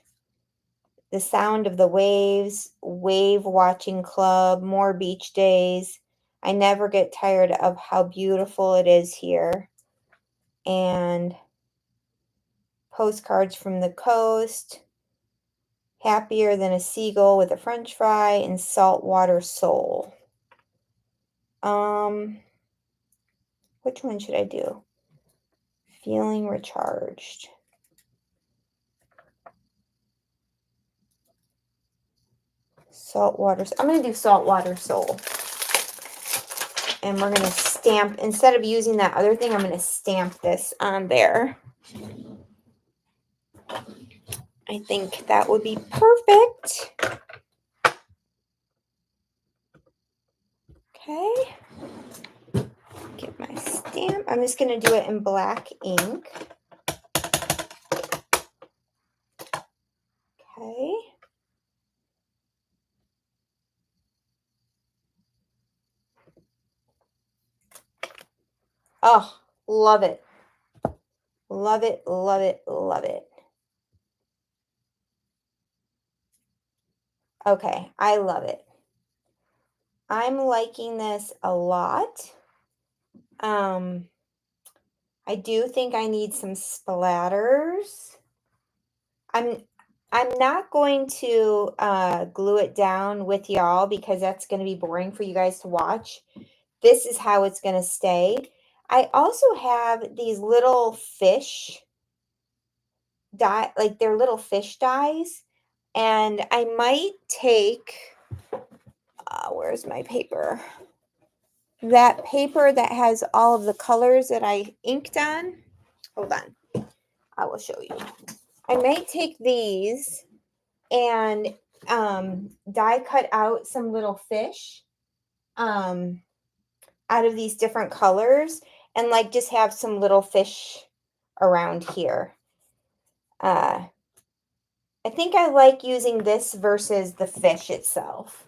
the sound of the waves, wave watching club, more beach days. I never get tired of how beautiful it is here. And postcards from the coast. Happier than a seagull with a french fry and saltwater soul. Which one should I do? Feeling recharged. Saltwater. I'm going to do saltwater soul. And we're going to stamp, instead of using that other thing, I'm going to stamp this on there. I think that would be perfect. Okay. Get my stamp. I'm just going to do it in black ink. Okay. Oh, love it. Love it, love it, love it. Okay, I love it. I'm liking this a lot. Um, I do think I need some splatters. I'm I'm not going to glue it down with y'all because that's going to be boring for you guys to watch. This is how it's going to stay. I also have these little fish dye, like they're little fish dyes, and I might take, where's my paper? That paper that has all of the colors that I inked on. Hold on, I will show you. I might take these and die cut out some little fish um, out of these different colors and like just have some little fish around here. I think I like using this versus the fish itself.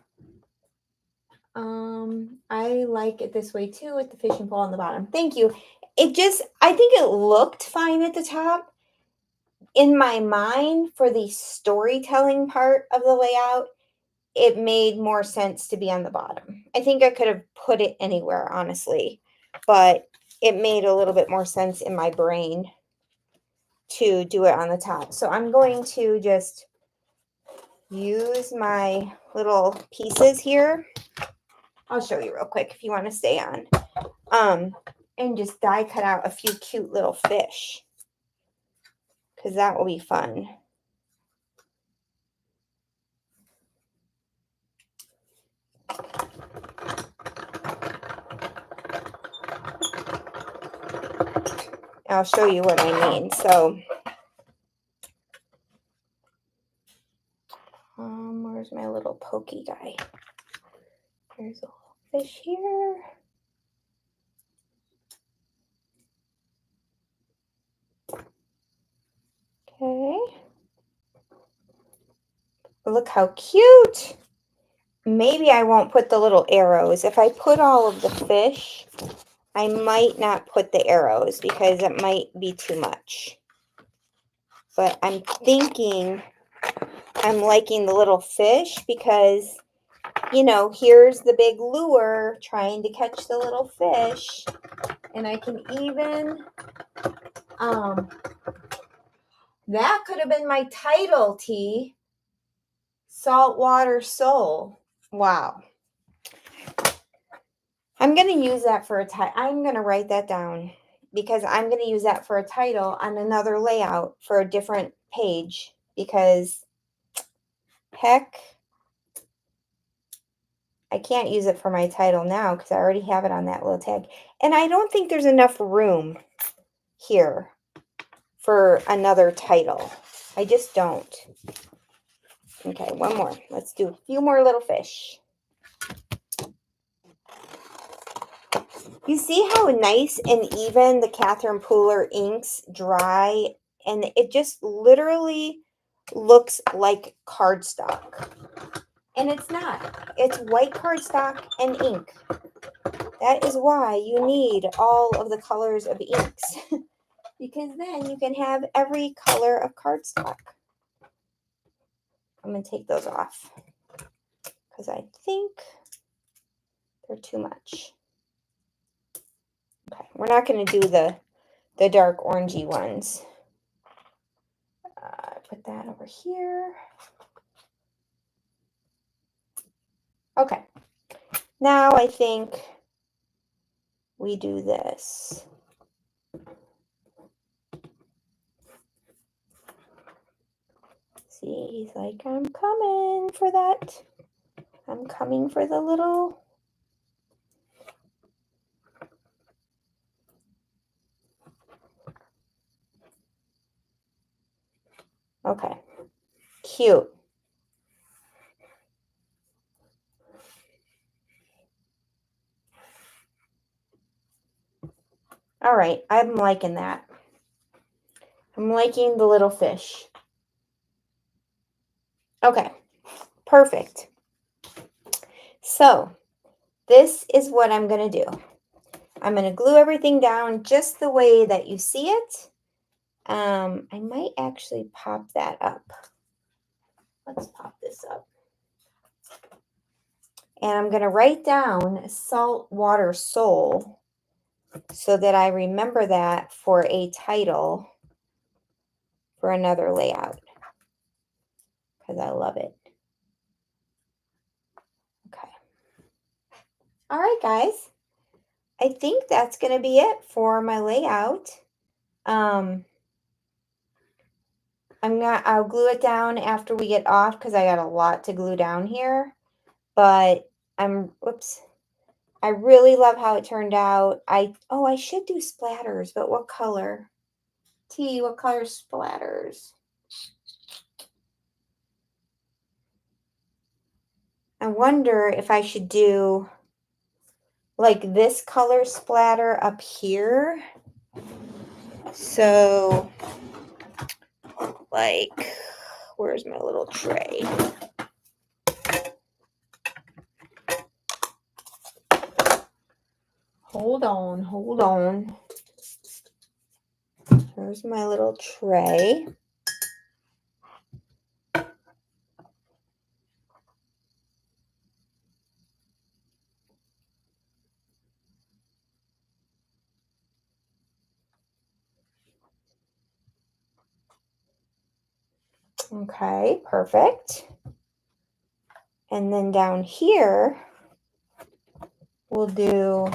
I like it this way too with the fishing pole on the bottom. Thank you. I think it looked fine at the top. In my mind, for the storytelling part of the layout, it made more sense to be on the bottom. I think I could have put it anywhere, honestly, but it made a little bit more sense in my brain to do it on the top. So I'm going to just use my little pieces here. I'll show you real quick if you want to stay on. And just die cut out a few cute little fish because that will be fun. I'll show you what I mean. So, where's my little pokey guy? There's a little fish here. Okay. Look how cute. Maybe I won't put the little arrows. If I put all of the fish, I might not put the arrows because it might be too much. But I'm thinking I'm liking the little fish because, you know, here's the big lure trying to catch the little fish. And I can even, that could have been my title, T. Saltwater Soul. Wow. I'm going to use that for a title. I'm going to write that down because I'm going to use that for a title on another layout for a different page because heck, I can't use it for my title now because I already have it on that little tag. And I don't think there's enough room here for another title. I just don't. Okay, one more. Let's do a few more little fish. You see how nice and even the Catherine Pooler inks dry, and it just literally looks like cardstock. And it's not. It's white cardstock and ink. That is why you need all of the colors of inks. Because then you can have every color of cardstock. I'm going to take those off because I think they're too much. Okay, we're not going to do the dark orangey ones. Put that over here. Okay, now I think we do this. See, he's like, I'm coming for that. I'm coming for the little. Okay, cute. All right, I'm liking that. I'm liking the little fish. Okay, perfect. So this is what I'm going to do. I'm going to glue everything down just the way that you see it. I might actually pop that up. Let's pop this up. And I'm going to write down Saltwater Soul so that I remember that for a title for another layout because I love it. Okay. All right, guys. I think that's going to be it for my layout. I'll glue it down after we get off because I got a lot to glue down here. But whoops. I really love how it turned out. I should do splatters, but what color? What color splatters? I wonder if I should do like this color splatter up here. So, like, where's my little tray? Hold on. Here's my little tray. Okay, perfect. And then down here, we'll do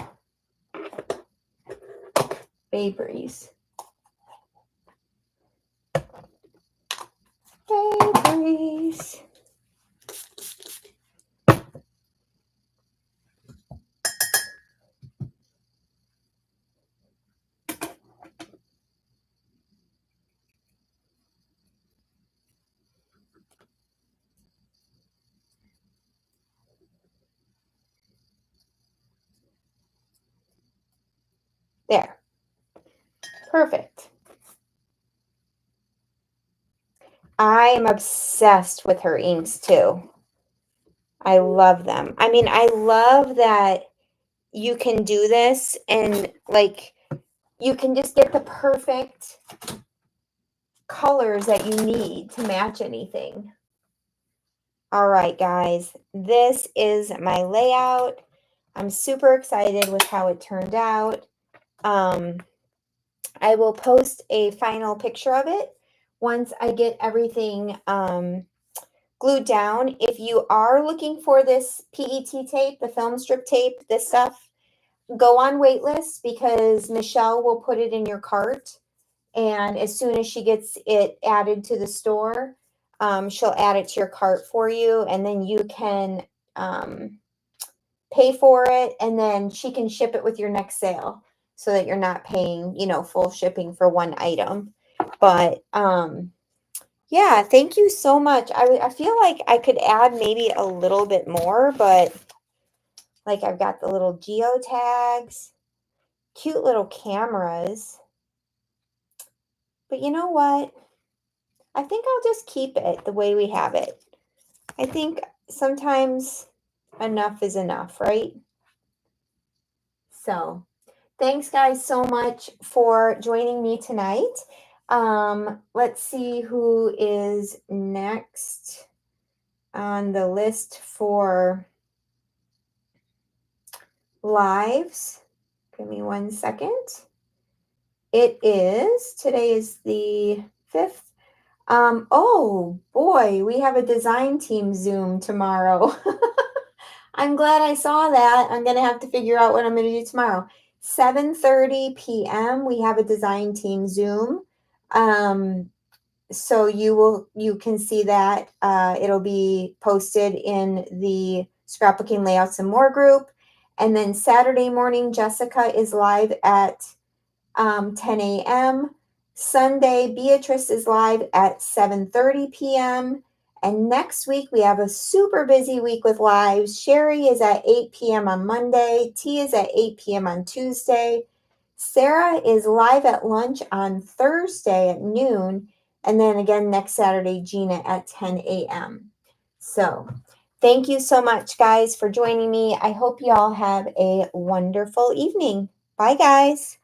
Bay Breeze. Bay Breeze. There. Perfect. I am obsessed with her inks too. I love them. I mean, I love that you can do this and like you can just get the perfect colors that you need to match anything. All right, guys, this is my layout. I'm super excited with how it turned out. I will post a final picture of it once I get everything glued down. If you are looking for this PET tape, the film strip tape, this stuff, go on waitlist because Michelle will put it in your cart. And as soon as she gets it added to the store, she'll add it to your cart for you. And then you can pay for it. And then she can ship it with your next sale so that you're not paying, full shipping for one item. But yeah, thank you so much. I feel like I could add maybe a little bit more, but like I've got the little geotags, cute little cameras. But you know what? I think I'll just keep it the way we have it. I think sometimes enough is enough, right? So thanks guys so much for joining me tonight. Let's see who is next on the list for lives. Give me 1 second. Today is the 5th. Oh boy, we have a design team Zoom tomorrow. I'm glad I saw that. I'm going to have to figure out what I'm going to do tomorrow. 7:30 p.m. we have a design team Zoom. So you can see that. It'll be posted in the Scrapbooking Layouts and More group. And then Saturday morning, Jessica is live at 10 a.m. Sunday, Beatrice is live at 7:30 p.m. And next week, we have a super busy week with lives. Sherry is at 8 p.m. on Monday. T is at 8 p.m. on Tuesday. Sarah is live at lunch on Thursday at noon. And then again, next Saturday, Gina at 10 a.m. So thank you so much, guys, for joining me. I hope you all have a wonderful evening. Bye, guys.